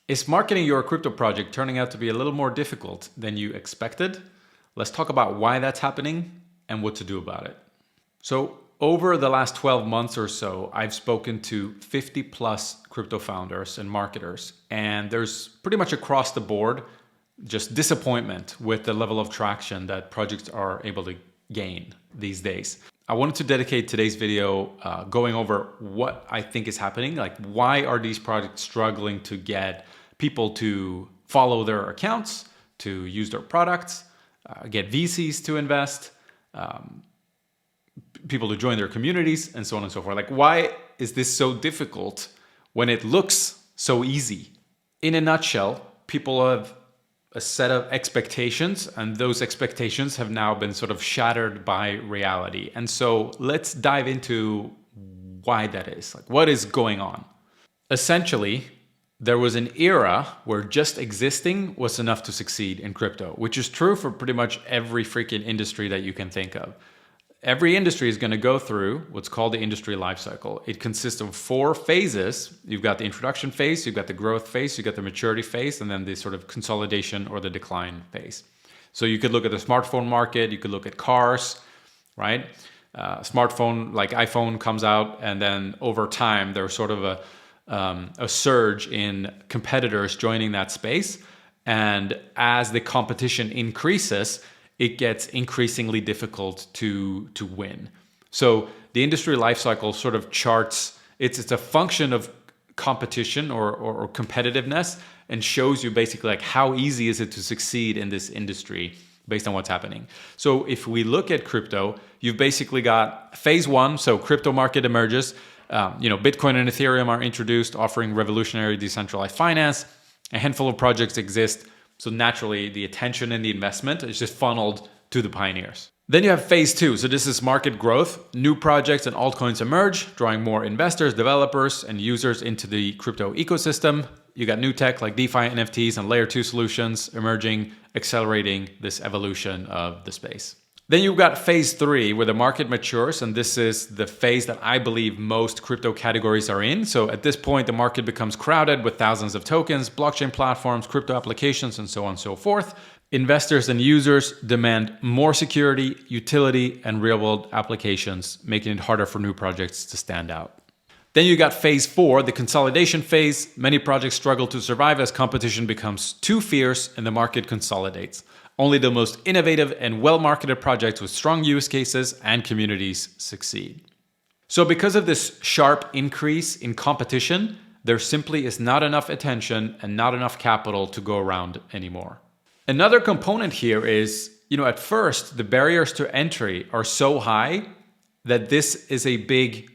Is marketing your crypto project turning out to be a little more difficult than you expected? Let's talk about why that's happening and what to do about it. So over the last 12 months or so, I've spoken to 50 plus crypto founders and marketers, and there's pretty much across the board just disappointment with the level of traction that projects are able to gain these days. I wanted to dedicate today's video going over what I think is happening. Like, why are these projects struggling to get people to follow their accounts, to use their products, get VCs to invest, people to join their communities, and so on and so forth. Like, why is this so difficult when it looks so easy? In a nutshell, people have a set of expectations, and those expectations have now been sort of shattered by reality. And so let's dive into why that is. Like, what is going on? Essentially, there was an era where just existing was enough to succeed in crypto, which is true for pretty much every freaking industry that you can think of. Every industry is going to go through what's called the industry lifecycle. It consists of 4 phases. You've got the introduction phase, you've got the growth phase, you've got the maturity phase, and then the sort of consolidation or the decline phase. So you could look at the smartphone market, you could look at cars, right? Smartphone like iPhone comes out, and then over time there's sort of a surge in competitors joining that space. And as the competition increases, it gets increasingly difficult to win. So the industry lifecycle sort of charts, it's a function of competition or competitiveness, and shows you basically like how easy is it to succeed in this industry based on what's happening. So if we look at crypto, you've basically got phase 1, so crypto market emerges. Bitcoin and Ethereum are introduced, offering revolutionary decentralized finance. A handful of projects exist. So naturally, the attention and the investment is just funneled to the pioneers. Then you have phase 2. So this is market growth. New projects and altcoins emerge, drawing more investors, developers, and users into the crypto ecosystem. You got new tech like DeFi, NFTs, and layer 2 solutions emerging, accelerating this evolution of the space. Then you've got phase 3, where the market matures, and this is the phase that I believe most crypto categories are in. So at this point, the market becomes crowded with thousands of tokens, blockchain platforms, crypto applications, and so on and so forth. Investors and users demand more security, utility, and real-world applications, making it harder for new projects to stand out. Then you got phase 4, the consolidation phase. Many projects struggle to survive as competition becomes too fierce and the market consolidates. Only the most innovative and well-marketed projects with strong use cases and communities succeed. So because of this sharp increase in competition, there simply is not enough attention and not enough capital to go around anymore. Another component here is, at first, the barriers to entry are so high that this is a big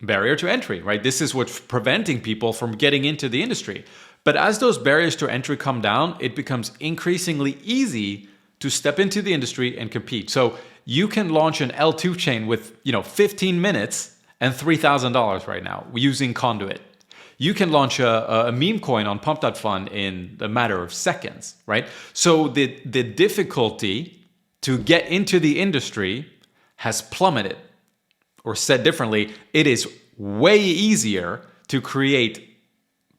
barrier to entry, right? This is what's preventing people from getting into the industry. But as those barriers to entry come down, it becomes increasingly easy to step into the industry and compete. So you can launch an L2 chain with 15 minutes and $3,000 right now using Conduit. You can launch a meme coin on Pump.fun in a matter of seconds, right? So the difficulty to get into the industry has plummeted. Or said differently, it is way easier to create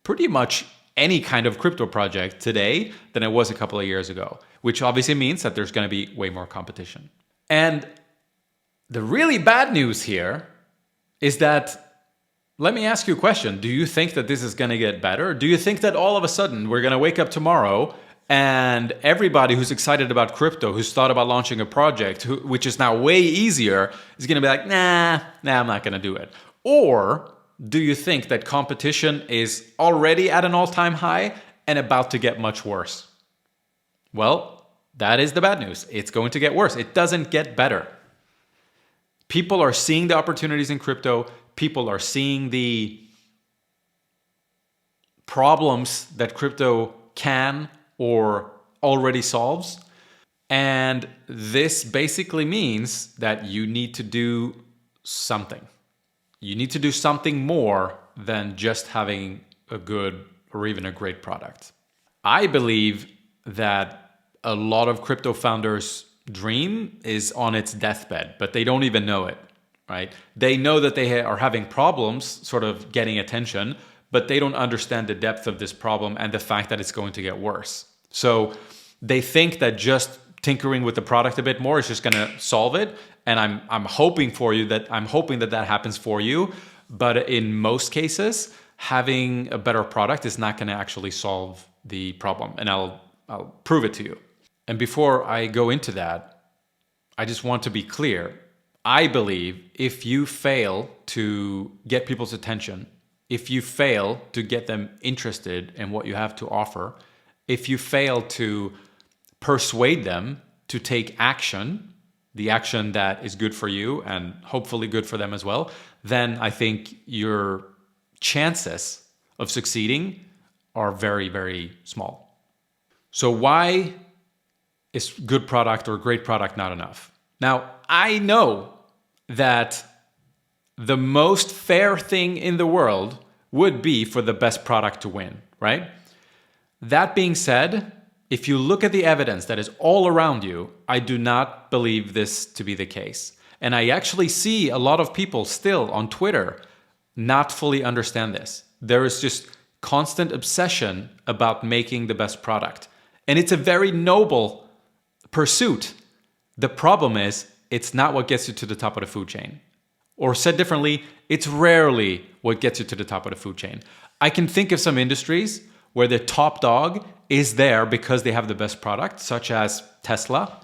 pretty much any kind of crypto project today than it was a couple of years ago, which obviously means that there's going to be way more competition. And the really bad news here is that, let me ask you a question. Do you think that this is going to get better? Do you think that all of a sudden we're going to wake up tomorrow and everybody who's excited about crypto, who's thought about launching a project, which is now way easier, is going to be like, nah, I'm not going to do it? Or do you think that competition is already at an all-time high and about to get much worse? Well, that is the bad news. It's going to get worse. It doesn't get better. People are seeing the opportunities in crypto. People are seeing the problems that crypto can or already solves. And this basically means that you need to do something. You need to do something more than just having a good or even a great product. I believe that a lot of crypto founders' dream is on its deathbed, but they don't even know it, right? They know that they are having problems sort of getting attention, but they don't understand the depth of this problem and the fact that it's going to get worse. So they think that just tinkering with the product a bit more is just going to solve it. And I'm hoping that happens for you. But in most cases, having a better product is not going to actually solve the problem. And I'll prove it to you. And before I go into that, I just want to be clear. I believe if you fail to get people's attention, if you fail to get them interested in what you have to offer, if you fail to persuade them to take action, the action that is good for you and hopefully good for them as well, then I think your chances of succeeding are very, very small. So why is good product or great product not enough? Now, I know that the most fair thing in the world would be for the best product to win, right? That being said, if you look at the evidence that is all around you, I do not believe this to be the case. And I actually see a lot of people still on Twitter not fully understand this. There is just constant obsession about making the best product. And it's a very noble pursuit. The problem is, it's not what gets you to the top of the food chain. Or said differently, it's rarely what gets you to the top of the food chain. I can think of some industries where the top dog is there because they have the best product, such as Tesla.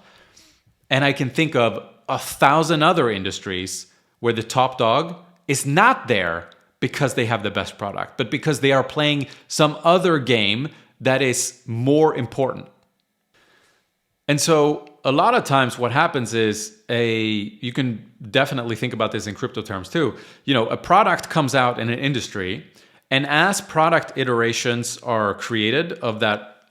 And I can think of 1,000 other industries where the top dog is not there because they have the best product, but because they are playing some other game that is more important. And so a lot of times what happens is you can definitely think about this in crypto terms too. A product comes out in an industry, and as product iterations are created of that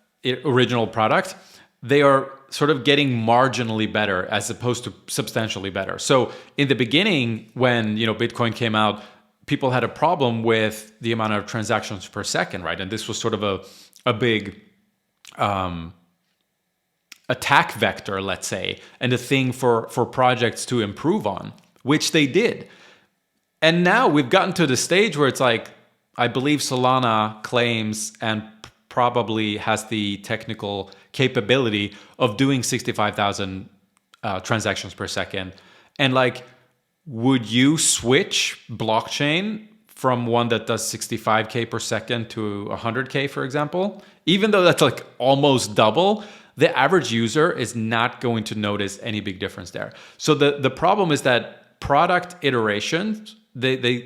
original product, they are sort of getting marginally better as opposed to substantially better. So in the beginning, when Bitcoin came out, people had a problem with the amount of transactions per second, right? And this was sort of a big attack vector, let's say, and a thing for projects to improve on, which they did. And now we've gotten to the stage where it's like, I believe Solana claims and probably has the technical capability of doing 65,000 transactions per second. And would you switch blockchain from one that does 65K per second to 100K, for example? Even though that's almost double, the average user is not going to notice any big difference there. So the problem is that product iterations, the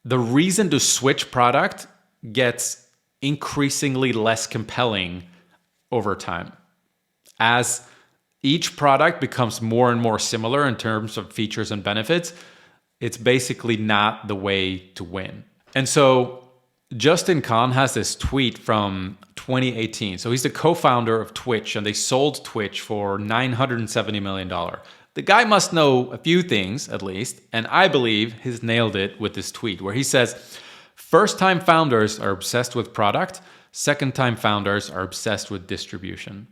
reason to switch product gets increasingly less compelling over time. As each product becomes more and more similar in terms of features and benefits, it's basically not the way to win. And so Justin Kan has this tweet from 2018. So he's the co-founder of Twitch, and they sold Twitch for $970 million. The guy must know a few things, at least, and I believe he's nailed it with this tweet where he says, first-time founders are obsessed with product, second-time founders are obsessed with distribution.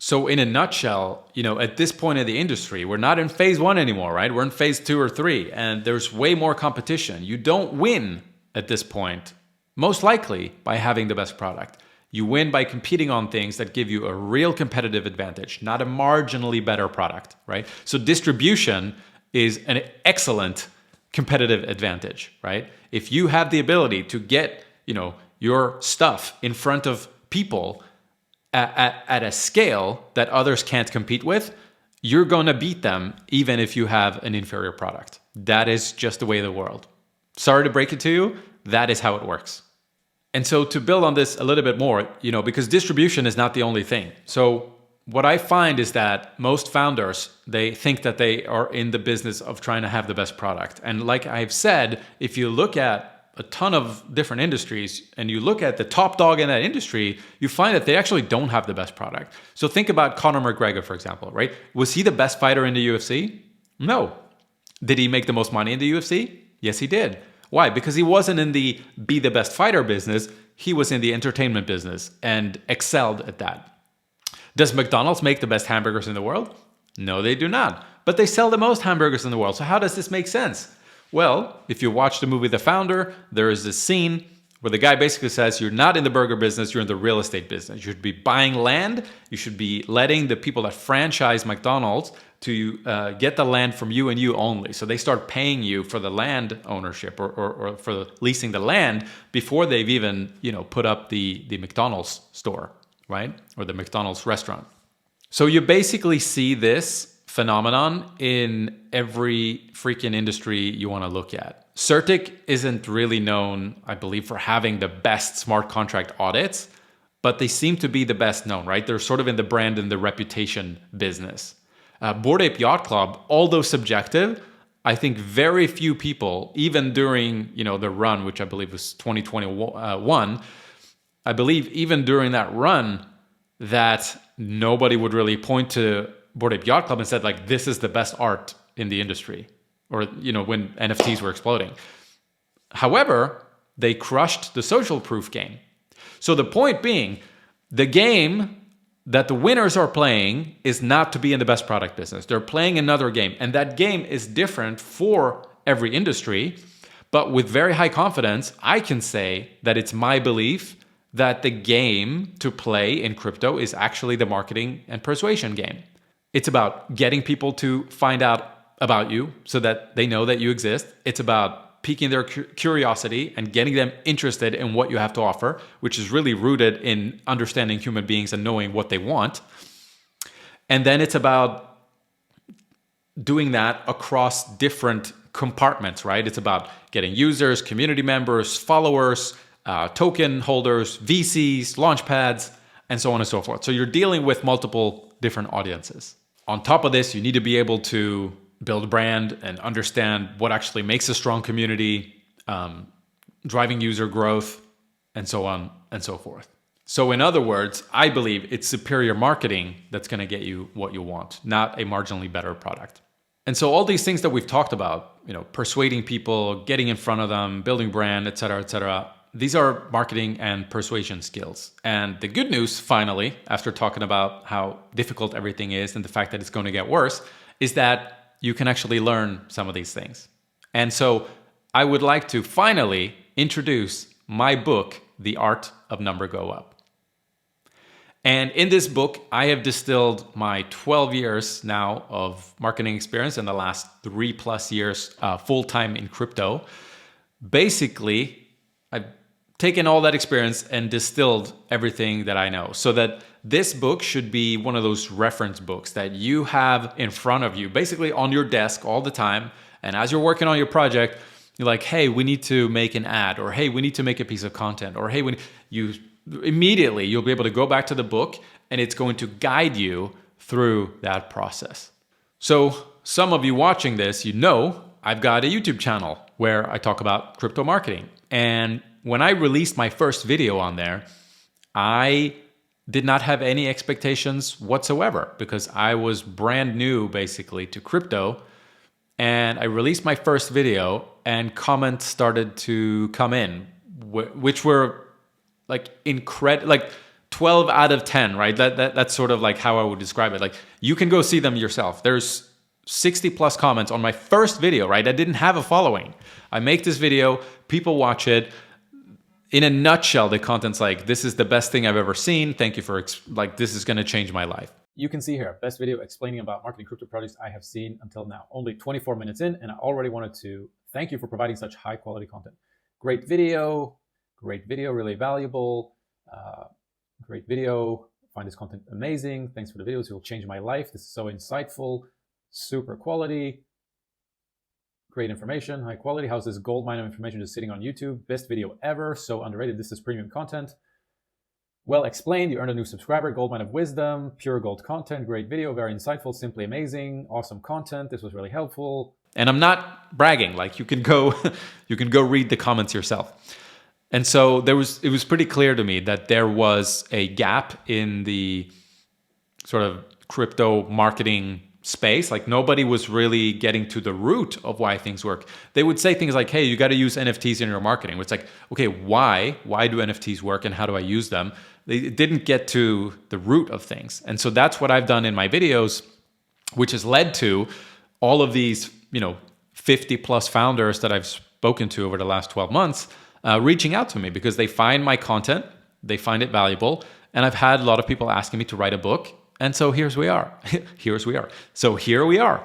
So in a nutshell, at this point in the industry, we're not in phase 1 anymore, right? We're in phase 2 or 3, and there's way more competition. You don't win at this point, most likely by having the best product. You win by competing on things that give you a real competitive advantage, not a marginally better product, right? So distribution is an excellent competitive advantage, right? If you have the ability to get, your stuff in front of people at a scale that others can't compete with, you're going to beat them even if you have an inferior product. That is just the way of the world. Sorry to break it to you, that is how it works. And so to build on this a little bit more, because distribution is not the only thing. So what I find is that most founders, they think that they are in the business of trying to have the best product. And like I've said, if you look at a ton of different industries and you look at the top dog in that industry, you find that they actually don't have the best product. So think about Conor McGregor, for example, right? Was he the best fighter in the UFC? No. Did he make the most money in the UFC? Yes, he did. Why? Because he wasn't in the be the best fighter business. He was in the entertainment business and excelled at that. Does McDonald's make the best hamburgers in the world? No, they do not. But they sell the most hamburgers in the world. So how does this make sense? Well, if you watch the movie The Founder, there is this scene where the guy basically says, you're not in the burger business, you're in the real estate business. You should be buying land. You should be letting the people that franchise McDonald's to get the land from you and you only. So they start paying you for the land ownership or for leasing the land before they've even, put up the McDonald's store, right? Or the McDonald's restaurant. So you basically see this phenomenon in every freaking industry you want to look at. Certic isn't really known, I believe, for having the best smart contract audits, but they seem to be the best known, right? They're sort of in the brand and the reputation business. Bored Ape Yacht Club, although subjective, I think very few people, even during the run, which I believe was 2021, I believe even during that run, that nobody would really point to Bored Ape Yacht Club and said, like, this is the best art in the industry, or when NFTs were exploding. However, they crushed the social proof game. So the point being, the game that the winners are playing is not to be in the best product business. They're playing another game, and that game is different for every industry. But with very high confidence, I can say that it's my belief that the game to play in crypto is actually the marketing and persuasion game. It's about getting people to find out about you so that they know that you exist. It's about piquing their curiosity and getting them interested in what you have to offer, which is really rooted in understanding human beings and knowing what they want. And then it's about doing that across different compartments, right? It's about getting users, community members, followers, token holders, VCs, launchpads, and so on and so forth. So you're dealing with multiple different audiences. On top of this, you need to be able to build a brand and understand what actually makes a strong community, driving user growth, and so on and so forth. So in other words, I believe it's superior marketing that's going to get you what you want, not a marginally better product. And so all these things that we've talked about, persuading people, getting in front of them, building brand, et cetera, these are marketing and persuasion skills. And the good news, finally, after talking about how difficult everything is and the fact that it's going to get worse, is that you can actually learn some of these things. And so I would like to finally introduce my book, The Art of Number Go Up. And in this book, I have distilled my 12 years now of marketing experience and the last 3+ years full-time in crypto. Basically, I've taken all that experience and distilled everything that I know, so that this book should be one of those reference books that you have in front of you, basically on your desk all the time. And as you're working on your project, you're like, hey, we need to make an ad, or hey, we need to make a piece of content, or hey, immediately you'll be able to go back to the book and it's going to guide you through that process. So some of you watching this, I've got a YouTube channel where I talk about crypto marketing. And when I released my first video on there, I did not have any expectations whatsoever because I was brand new basically to crypto. And I released my first video and comments started to come in, which were like 12 out of 10, right? That's sort of like how I would describe it. Like, you can go see them yourself. There's 60+ comments on my first video, right? I didn't have a following. I make this video, people watch it. In a nutshell, the content's like, this is the best thing I've ever seen. Thank you for, this is going to change my life. You can see here, best video explaining about marketing crypto projects I have seen until now. Only 24 minutes in, and I already wanted to thank you for providing such high quality content. Great video, really valuable. Great video. Find this content amazing. Thanks for the videos. It will change my life. This is so insightful. Super quality. Great information, high quality. How's this gold mine of information just sitting on YouTube? Best video ever. So underrated. This is premium content. Well explained. You earned a new subscriber. Gold mine of wisdom. Pure gold content. Great video. Very insightful. Simply amazing. Awesome content. This was really helpful. And I'm not bragging. Like, you can go read the comments yourself. And so it was pretty clear to me that there was a gap in the sort of crypto marketing space. Like, nobody was really getting to the root of why things work. They would say things like, hey, you got to use NFTs in your marketing. It's like, okay, why do NFTs work and how do I use them? They didn't get to the root of things. And so that's what I've done in my videos, which has led to all of these, 50 plus founders that I've spoken to over the last 12 months reaching out to me because they find my content, they find it valuable, and I've had a lot of people asking me to write a book. And so here's we are. So here we are.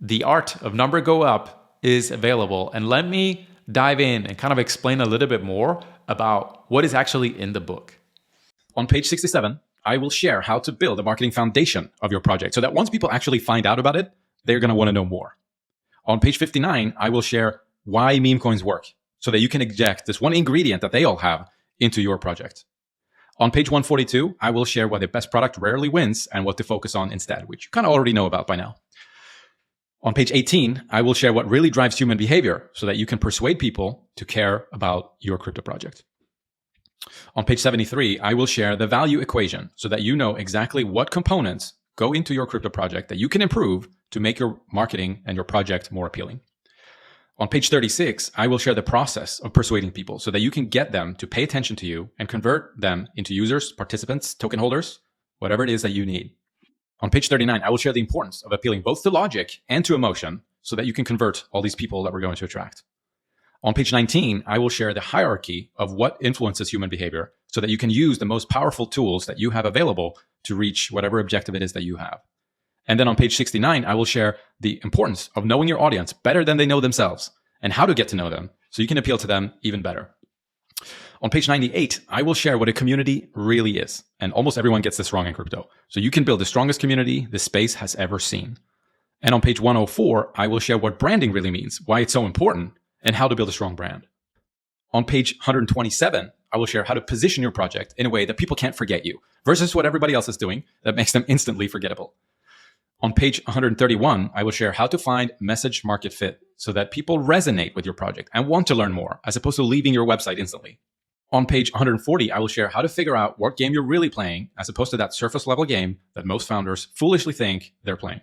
The Art of Number Go Up is available. And let me dive in and kind of explain a little bit more about what is actually in the book. On page 67, I will share how to build a marketing foundation of your project so that once people actually find out about it, they're going to want to know more. On page 59, I will share why meme coins work so that you can inject this one ingredient that they all have into your project. On page 142, I will share why the best product rarely wins and what to focus on instead, which you kind of already know about by now. On page 18, I will share what really drives human behavior so that you can persuade people to care about your crypto project. On page 73, I will share the value equation so that you know exactly what components go into your crypto project that you can improve to make your marketing and your project more appealing. On page 36, I will share the process of persuading people so that you can get them to pay attention to you and convert them into users, participants, token holders, whatever it is that you need. On page 39, I will share the importance of appealing both to logic and to emotion so that you can convert all these people that we're going to attract. On page 19, I will share the hierarchy of what influences human behavior so that you can use the most powerful tools that you have available to reach whatever objective it is that you have. And then on page 69, I will share the importance of knowing your audience better than they know themselves and how to get to know them so you can appeal to them even better. On page 98, I will share what a community really is. And almost everyone gets this wrong in crypto. So you can build the strongest community this space has ever seen. And on page 104, I will share what branding really means, why it's so important, and how to build a strong brand. On page 127, I will share how to position your project in a way that people can't forget you versus what everybody else is doing that makes them instantly forgettable. On page 131, I will share how to find message market fit so that people resonate with your project and want to learn more as opposed to leaving your website instantly. On page 140, I will share how to figure out what game you're really playing as opposed to that surface level game that most founders foolishly think they're playing.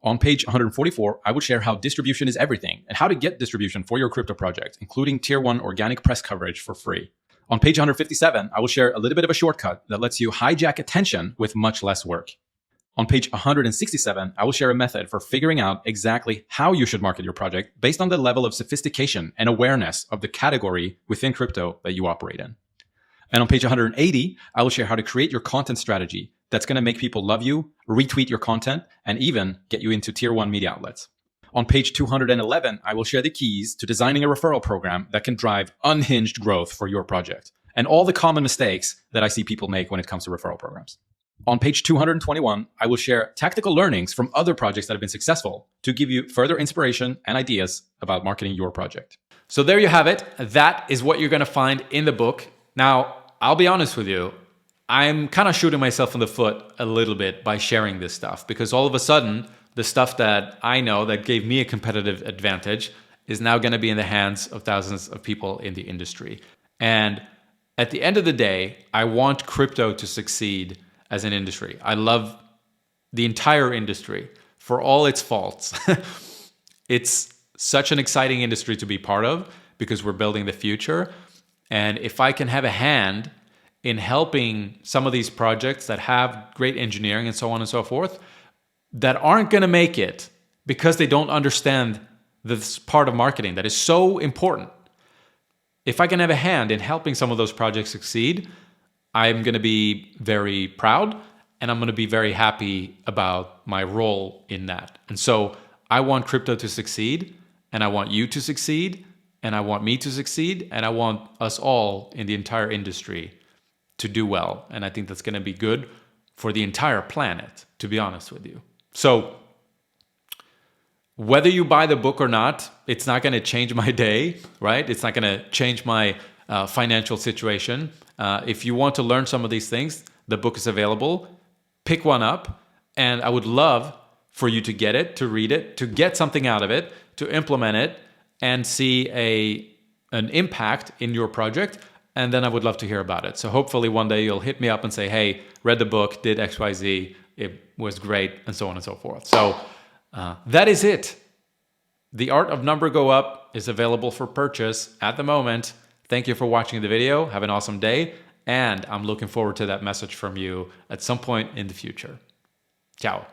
On page 144, I will share how distribution is everything and how to get distribution for your crypto project, including tier 1 organic press coverage for free. On page 157, I will share a little bit of a shortcut that lets you hijack attention with much less work. On page 167, I will share a method for figuring out exactly how you should market your project based on the level of sophistication and awareness of the category within crypto that you operate in. And on page 180, I will share how to create your content strategy that's going to make people love you, retweet your content, and even get you into tier 1 media outlets. On page 211, I will share the keys to designing a referral program that can drive unhinged growth for your project and all the common mistakes that I see people make when it comes to referral programs. On page 221, I will share tactical learnings from other projects that have been successful to give you further inspiration and ideas about marketing your project. So there you have it. That is what you're going to find in the book. Now, I'll be honest with you. I'm kind of shooting myself in the foot a little bit by sharing this stuff because all of a sudden, the stuff that I know that gave me a competitive advantage is now going to be in the hands of thousands of people in the industry. And at the end of the day, I want crypto to succeed as an industry. I love the entire industry for all its faults. It's such an exciting industry to be part of because we're building the future. And if I can have a hand in helping some of these projects that have great engineering and so on and so forth, that aren't going to make it because they don't understand this part of marketing that is so important. If I can have a hand in helping some of those projects succeed, I'm going to be very proud and I'm going to be very happy about my role in that. And so I want crypto to succeed and I want you to succeed and I want me to succeed and I want us all in the entire industry to do well. And I think that's going to be good for the entire planet, to be honest with you. So whether you buy the book or not, it's not going to change my day, right? It's not going to change my financial situation. If you want to learn some of these things, the book is available. Pick one up. And I would love for you to get it, to read it, to get something out of it, to implement it, and see an impact in your project. And then I would love to hear about it. So hopefully one day you'll hit me up and say, hey, read the book, did XYZ, it was great, and so on and so forth. So that is it. The Art of Number Go Up is available for purchase at the moment. Thank you for watching the video. Have an awesome day. And I'm looking forward to that message from you at some point in the future. Ciao.